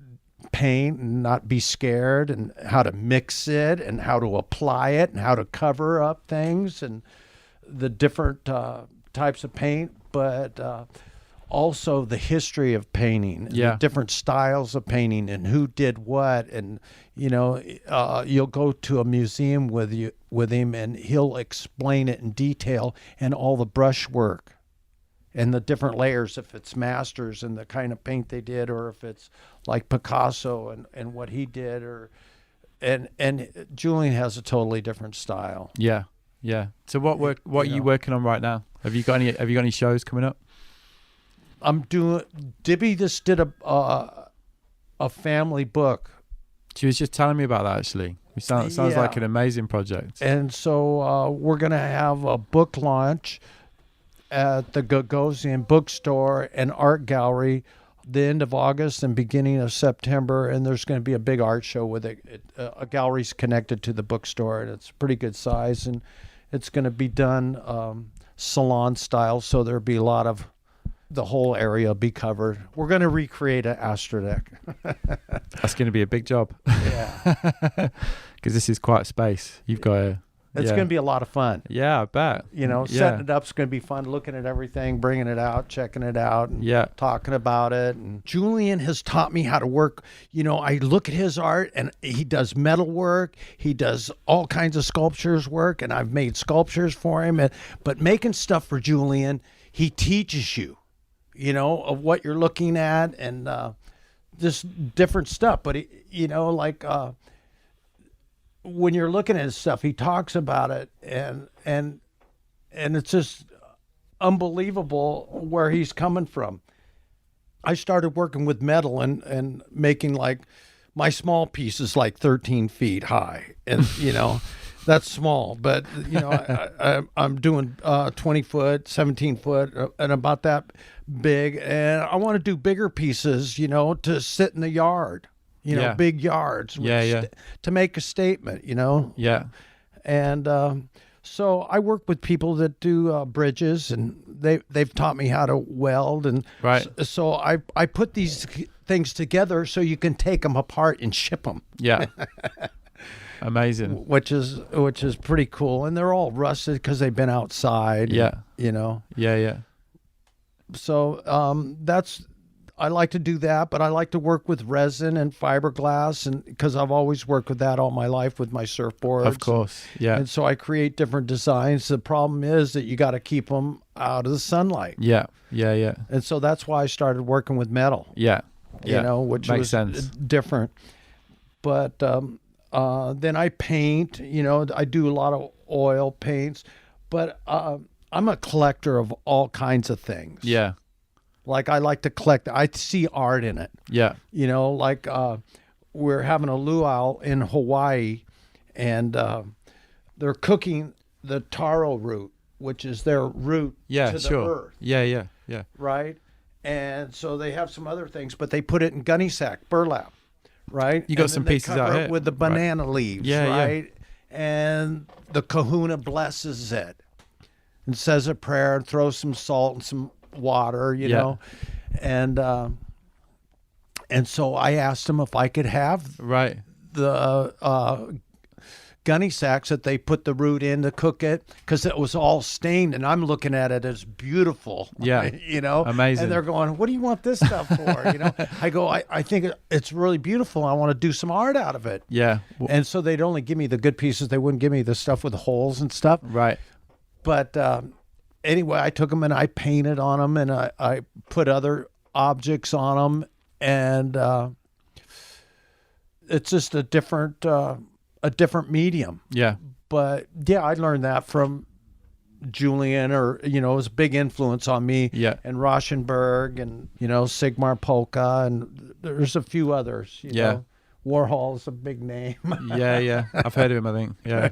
paint and not be scared, and how to mix it, and how to apply it, and how to cover up things, and the different types of paint, but also the history of painting, and the different styles of painting, and who did what. And you'll go to a museum with him, and he'll explain it in detail, and all the brush work and the different layers, if it's masters and the kind of paint they did, or if it's like Picasso and what he did, and Julian has a totally different style. Yeah. Yeah. So what are you working on right now? Have you got any shows coming up? I'm doing, Dibby just did a family book. She was just telling me about that, actually. It sounds like an amazing project. And so we're going to have a book launch at the Gagosian bookstore and art gallery the end of August and beginning of September, and there's going to be a big art show with it. A gallery's connected to the bookstore, and it's pretty good size, and it's going to be done salon style, so there'll be a lot of, the whole area will be covered. We're going to recreate an Astrodeck. That's going to be a big job. Yeah. Because this is quite a space. You've got to... It's going to be a lot of fun. Yeah, I bet. Setting it up is going to be fun, looking at everything, bringing it out, checking it out, and talking about it. And Julian has taught me how to work. I look at his art, and he does metal work. He does all kinds of sculptures work, and I've made sculptures for him. But making stuff for Julian, he teaches you, of what you're looking at, and just different stuff. But, when you're looking at his stuff, he talks about it, and it's just unbelievable where he's coming from. I started working with metal and making, like, my small piece is like 13 feet high, and that's small, but I'm doing 20 foot, 17 foot, and about that big, and I want to do bigger pieces, to sit in the yard. Big yards, to make a statement, Yeah. And so I work with people that do bridges, and they've taught me how to weld, and so I put these things together so you can take them apart and ship them. Yeah. Amazing. Which is pretty cool, and they're all rusted because they've been outside. Yeah. Yeah. So I like to do that, but I like to work with resin and fiberglass, and because I've always worked with that all my life with my surfboards. Of course, yeah. And so I create different designs. The problem is that you got to keep them out of the sunlight. Yeah. And so that's why I started working with metal. Yeah. Which makes was sense. Different. But then I paint. I do a lot of oil paints, but I'm a collector of all kinds of things. Yeah. Like, I like to collect. I see art in it. Yeah. Like we're having a luau in Hawaii, and they're cooking the taro root, which is their root to the earth. Yeah. Right? And so they have some other things, but they put it in gunny sack, burlap, right? You got some pieces out here. With the banana leaves, right? And the kahuna blesses it and says a prayer and throws some salt and some water, and so I asked them if I could have the gunny sacks that they put the root in to cook it, because it was all stained, and I'm looking at it as beautiful. Amazing. And they're going, "What do you want this stuff for?" I go, I think it's really beautiful. I want to do some art out of it. And so they'd only give me the good pieces. They wouldn't give me the stuff with the holes and stuff. But anyway, I took them and I painted on them, and I put other objects on them, and it's just a different a different medium. Yeah. But yeah, I learned that from Julian, or it was a big influence on me. Yeah. And Rauschenberg, and Sigmar Polka, and there's a few others. You know. Warhol's a big name. Yeah. I've heard of him, I think. Yeah.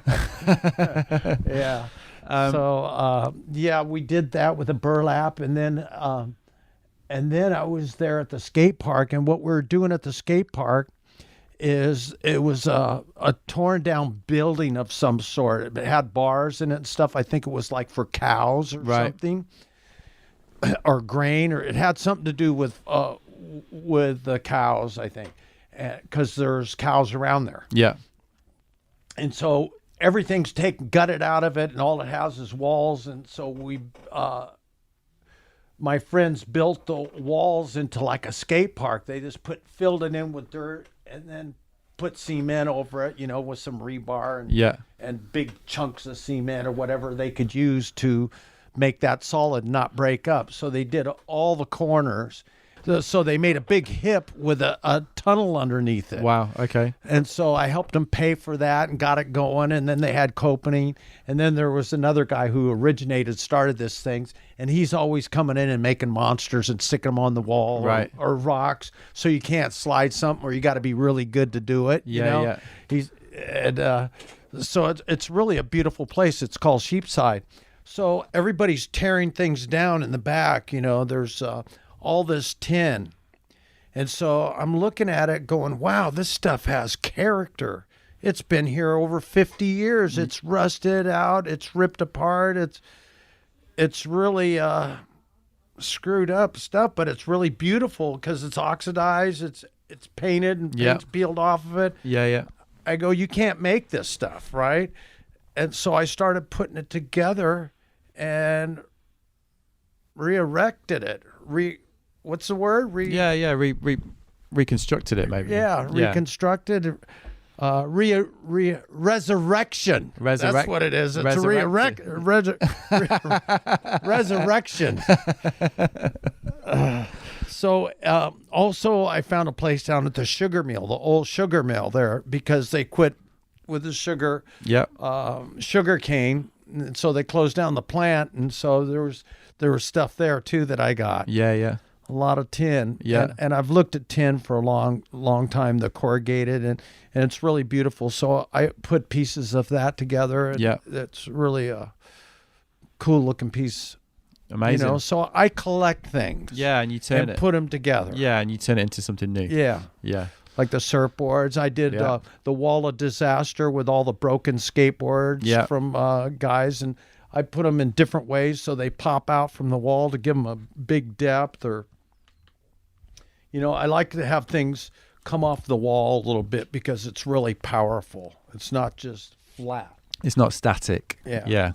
Yeah. So we did that with a burlap, and then I was there at the skate park, and what we were doing at the skate park is it was a torn down building of some sort. It had bars in it and stuff. I think it was like for cows or something, or grain, or it had something to do with the cows, I think, because there's cows around there. Yeah. And so everything's gutted out of it, and all it has is walls. And so my friends built the walls into like a skate park. They just filled it in with dirt, and then put cement over it, with some rebar and big chunks of cement or whatever they could use to make that solid, not break up. So they did all the corners. So they made a big hip with a tunnel underneath it. Wow. Okay. And so I helped them pay for that and got it going. And then they had copening. And then there was another guy who started this thing. And he's always coming in and making monsters and sticking them on the wall, or rocks. So you can't slide something, or you got to be really good to do it. Yeah. So it's really a beautiful place. It's called Sheepside. So everybody's tearing things down in the back. There's all this tin. And so I'm looking at it going, wow, this stuff has character. It's been here over 50 years. It's rusted out. It's ripped apart. It's really screwed up stuff, but it's really beautiful because it's oxidized. It's painted and paint's peeled off of it. Yeah. I go, you can't make this stuff, right? And so I started putting it together and re-erected it. What's the word? Reconstructed it, maybe. Yeah, reconstructed. Resurrection. That's what it is. It's resurrection. So also I found a place down at the sugar mill, the old sugar mill there, because they quit with the sugar. Sugar cane. And so they closed down the plant, and so there was stuff there too that I got. Yeah. A lot of tin. Yeah. And I've looked at tin for a long time, the corrugated, and it's really beautiful. So I put pieces of that together. And it's really a cool looking piece. Amazing. So I collect things. Yeah, and you turn it. Put them together. Yeah, and you turn it into something new. Yeah. Like the surfboards. I did the Wall of Disaster with all the broken skateboards from guys, and I put them in different ways so they pop out from the wall to give them a big depth. Or, I like to have things come off the wall a little bit because it's really powerful. It's not just flat. It's not static. Yeah.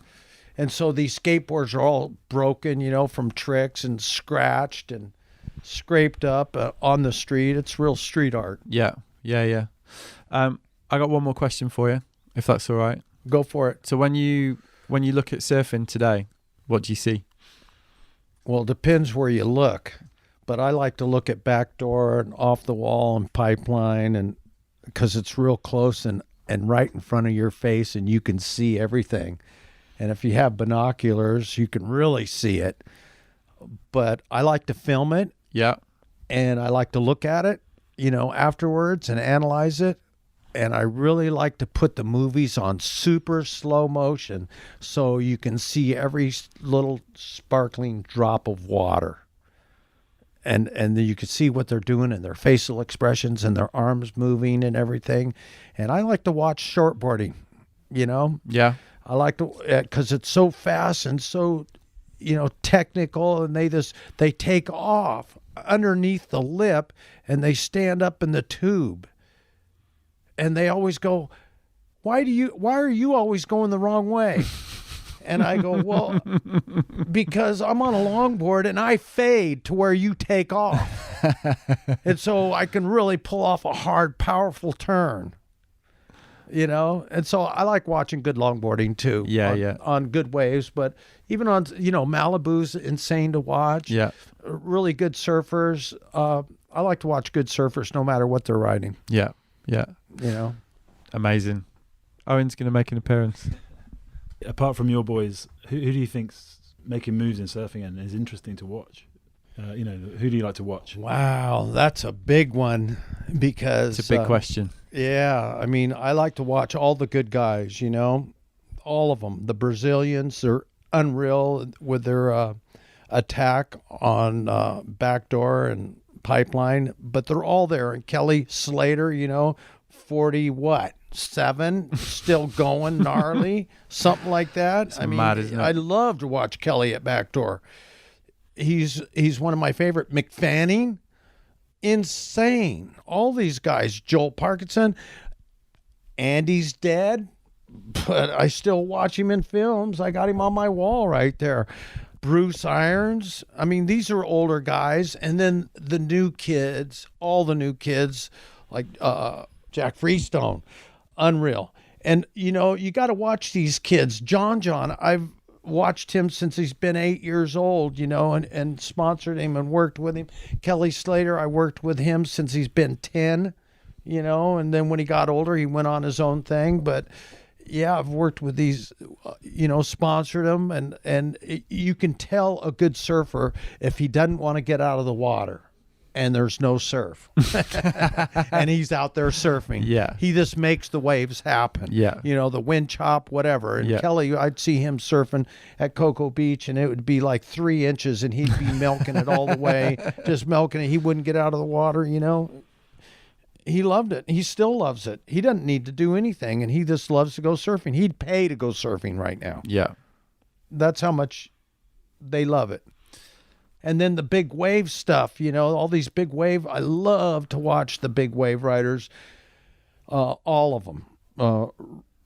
And so these skateboards are all broken, from tricks, and scratched and scraped up on the street. It's real street art. Yeah. I got one more question for you, if that's all right. Go for it. So when you look at surfing today, what do you see? Well, it depends where you look, but I like to look at backdoor and off the wall and pipeline, and because it's real close and right in front of your face, and you can see everything. And if you have binoculars, you can really see it. But I like to film it. Yeah. And I like to look at it, afterwards and analyze it. And I really like to put the movies on super slow motion so you can see every little sparkling drop of water. And then you can see what they're doing and their facial expressions and their arms moving and everything. And I like to watch shortboarding, Yeah. I like to, because it's so fast and so, technical, and they take off underneath the lip and they stand up in the tube. And they always go, why are you always going the wrong way? And I go, well, because I'm on a longboard and I fade to where you take off. And so I can really pull off a hard, powerful turn. And so I like watching good longboarding too. On good waves, but even on, Malibu's insane to watch. Yeah. Really good surfers. I like to watch good surfers no matter what they're riding. Yeah. Yeah. Amazing. Owen's going to make an appearance. Apart from your boys, who do you think's making moves in surfing and is interesting to watch? Who do you like to watch? Wow, that's a big one because It's a big question. Yeah, I mean, I like to watch all the good guys, all of them. The Brazilians are unreal with their attack on backdoor and pipeline, but they're all there. And Kelly Slater, 47, still going gnarly, something like that. It's mad, isn't it? I love to watch Kelly at backdoor. He's one of my favorite. McFanning, insane. All these guys. Joel Parkinson, Andy's dead, but I still watch him in films. I got him on my wall right there. Bruce Irons. I mean, these are older guys, and then the new kids, all the new kids, like Jack Freestone, unreal. And you got to watch these kids. John, I've watched him since he's been 8 years old, and sponsored him and worked with him. Kelly Slater, I worked with him since he's been 10, and then when he got older, he went on his own thing. But yeah, I've worked with these, sponsored them, and you can tell a good surfer if he doesn't want to get out of the water and there's no surf and he's out there surfing. Yeah. He just makes the waves happen. Yeah. The wind chop, whatever. And Yeah. Kelly, I'd see him surfing at Cocoa Beach and it would be like 3 inches and he'd be milking it all the way, just milking it. He wouldn't get out of the water, He loved it. He still loves it. He doesn't need to do anything and he just loves to go surfing. He'd pay to go surfing right now. Yeah. That's how much they love it. And then the big wave stuff, all these big wave. I love to watch the big wave riders, all of them,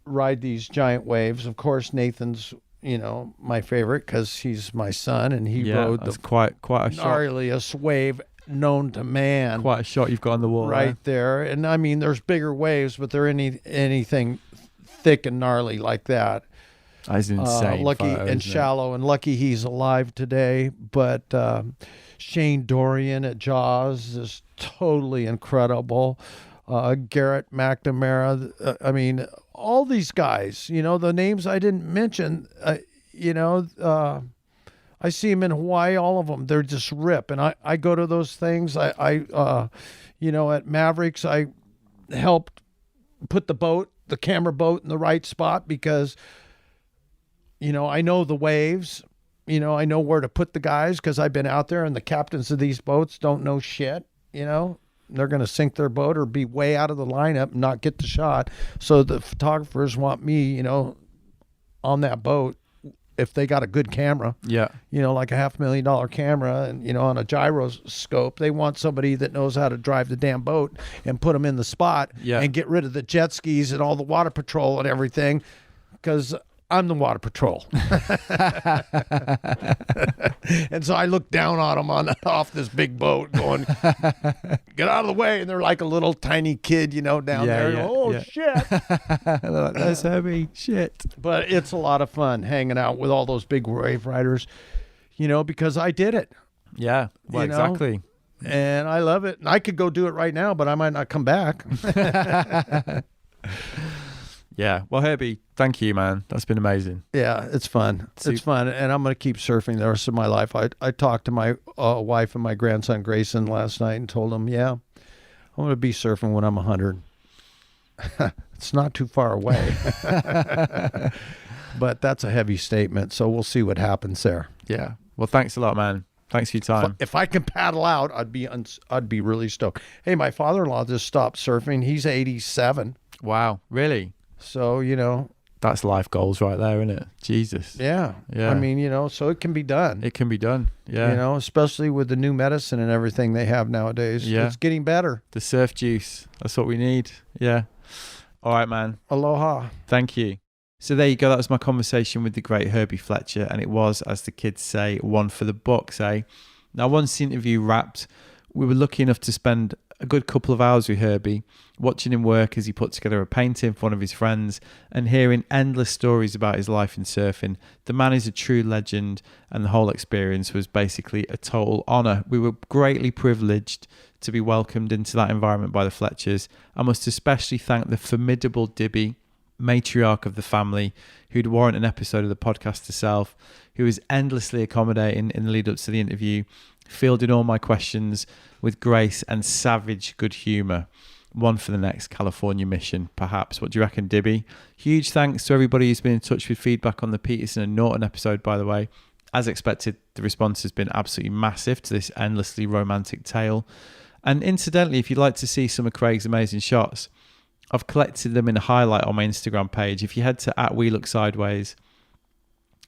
ride these giant waves. Of course, Nathan's, my favorite because he's my son and he rode that's the quite a shot. gnarliest wave known to man. Quite a shot you've got on the wall. Right there. And I mean, there's bigger waves, but they're anything thick and gnarly like that. That's insane. Lucky photo, and isn't it? shallow, and lucky he's alive today. But Shane Dorian at Jaws is totally incredible. Garrett McNamara. I mean, all these guys. The names I didn't mention. I see them in Hawaii. All of them. They're just rip. And I go to those things. I at Mavericks, I helped put the camera boat in the right spot because. I know the waves, I know where to put the guys because I've been out there and the captains of these boats don't know shit, they're going to sink their boat or be way out of the lineup and not get the shot. So the photographers want me, on that boat if they got a good camera, Yeah. like a $500,000 camera and, on a gyroscope, they want somebody that knows how to drive the damn boat and put them in the spot and get rid of the jet skis and all the water patrol and everything because I'm the water patrol. And so I look down on them off this big boat going, get out of the way. And they're like a little tiny kid, down there. Shit. They're like, that's Herbie. Shit. But it's a lot of fun hanging out with all those big wave riders, because I did it. Yeah. Well, exactly. And I love it. And I could go do it right now, but I might not come back. Yeah. Well, Herbie, thank you, man. That's been amazing. Yeah, it's fun. It's fun. And I'm going to keep surfing the rest of my life. I talked to my wife and my grandson, Grayson, last night and told him, I'm going to be surfing when I'm 100. It's not too far away. But that's a heavy statement. So we'll see what happens there. Yeah. Well, thanks a lot, man. Thanks for your time. If I can paddle out, I'd be really stoked. Hey, my father-in-law just stopped surfing. He's 87. Wow. Really? So, That's life goals right there, isn't it? Jesus. Yeah. Yeah. I mean, so it can be done. It can be done. Yeah. Especially with the new medicine and everything they have nowadays. Yeah. It's getting better. The surf juice. That's what we need. Yeah. All right, man. Aloha. Thank you. So there you go. That was my conversation with the great Herbie Fletcher. And it was, as the kids say, one for the books, eh? Now, once the interview wrapped, we were lucky enough to spend a good couple of hours with Herbie, watching him work as he put together a painting for one of his friends and hearing endless stories about his life in surfing. The man is a true legend, and the whole experience was basically a total honour. We were greatly privileged to be welcomed into that environment by the Fletchers. I must especially thank the formidable Dibby, matriarch of the family, who'd warrant an episode of the podcast herself, who was endlessly accommodating in the lead up to the interview, fielding all my questions with grace and savage good humour. One for the next California mission, perhaps. What do you reckon, Dibby? Huge thanks to everybody who's been in touch with feedback on the Peterson and Norton episode, by the way. As expected, the response has been absolutely massive to this endlessly romantic tale. And incidentally, if you'd like to see some of Craig's amazing shots, I've collected them in a highlight on my Instagram page. If you head to @WeLookSideways,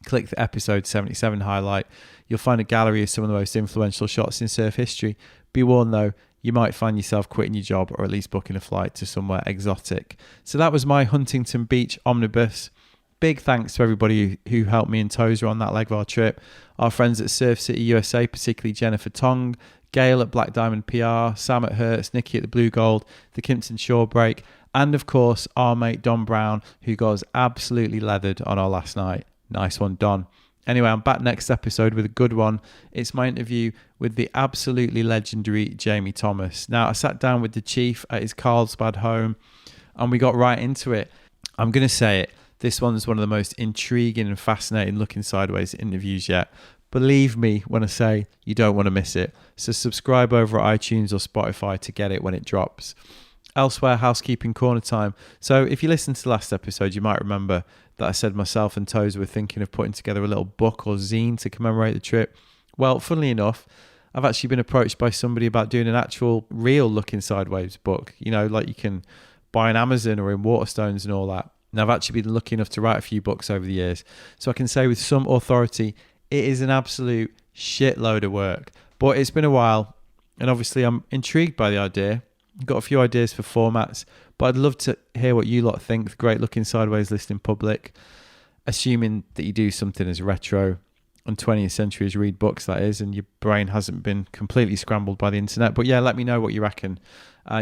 click the episode 77 highlight, you'll find a gallery of some of the most influential shots in surf history. Be warned though, you might find yourself quitting your job or at least booking a flight to somewhere exotic. So that was my Huntington Beach omnibus. Big thanks to everybody who helped me and Tozer on that leg of our trip. Our friends at Surf City USA, particularly Jennifer Tong, Gail at Black Diamond PR, Sam at Hertz, Nikki at the Blue Gold, the Kimpton Shore Break, and of course our mate Don Brown, who got us absolutely leathered on our last night. Nice one, Don. Anyway, I'm back next episode with a good one. It's my interview with the absolutely legendary Jamie Thomas. Now, I sat down with the Chief at his Carlsbad home and we got right into it. I'm going to say it. This one's one of the most intriguing and fascinating looking sideways interviews yet. Believe me when I say you don't want to miss it. So subscribe over at iTunes or Spotify to get it when it drops. Elsewhere, housekeeping corner time. So if you listened to the last episode, you might remember that I said myself and Tozer were thinking of putting together a little book or zine to commemorate the trip. Well, funnily enough, I've actually been approached by somebody about doing an actual real looking sideways book, you know, like you can buy on Amazon or in Waterstones and all that. And I've actually been lucky enough to write a few books over the years. So I can say with some authority, it is an absolute shitload of work. But it's been a while, and obviously I'm intrigued by the idea. I've got a few ideas for formats, but I'd love to hear what you lot think, the great looking sideways listening public, assuming that you do something as retro and 20th century as read books, that is, and your brain hasn't been completely scrambled by the internet. But yeah, let me know what you reckon.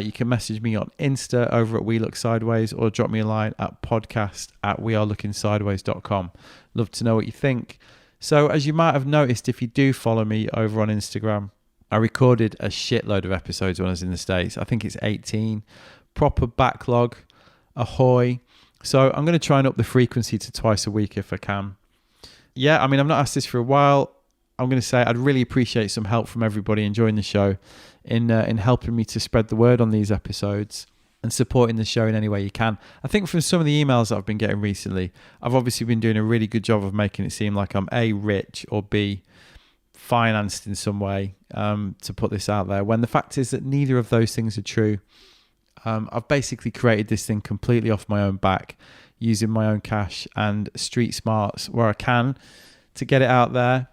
You can message me on Insta over at We Look Sideways or drop me a line at podcast@wearelookingsideways.com. Love to know what you think. So as you might have noticed, if you do follow me over on Instagram, I recorded a shitload of episodes when I was in the States. I think it's 18. Proper backlog. Ahoy. So I'm going to try and up the frequency to twice a week if I can. Yeah, I mean, I've not asked this for a while. I'm going to say I'd really appreciate some help from everybody enjoying the show in helping me to spread the word on these episodes and supporting the show in any way you can. I think from some of the emails that I've been getting recently, I've obviously been doing a really good job of making it seem like I'm A, rich, or B, financed in some way to put this out there, when the fact is that neither of those things are true. I've basically created this thing completely off my own back, using my own cash and street smarts where I can to get it out there.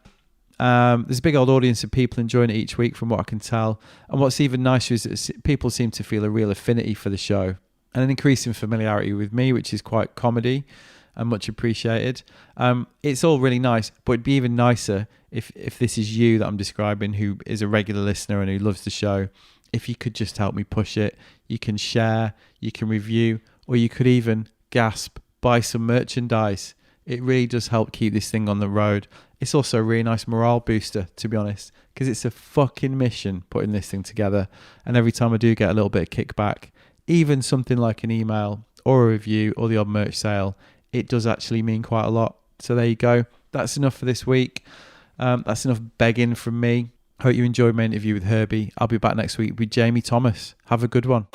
There's a big old audience of people enjoying it each week from what I can tell. And what's even nicer is that people seem to feel a real affinity for the show and an increasing familiarity with me, which is quite comedy and much appreciated. It's all really nice, but it'd be even nicer if this is you that I'm describing, who is a regular listener and who loves the show, if you could just help me push it. You can share, you can review, or you could even, gasp, buy some merchandise. It really does help keep this thing on the road. It's also a really nice morale booster, to be honest, because it's a fucking mission putting this thing together. And every time I do get a little bit of kickback, even something like an email or a review or the odd merch sale, it does actually mean quite a lot. So there you go. That's enough for this week. That's enough begging from me. Hope you enjoyed my interview with Herbie. I'll be back next week with Jamie Thomas. Have a good one.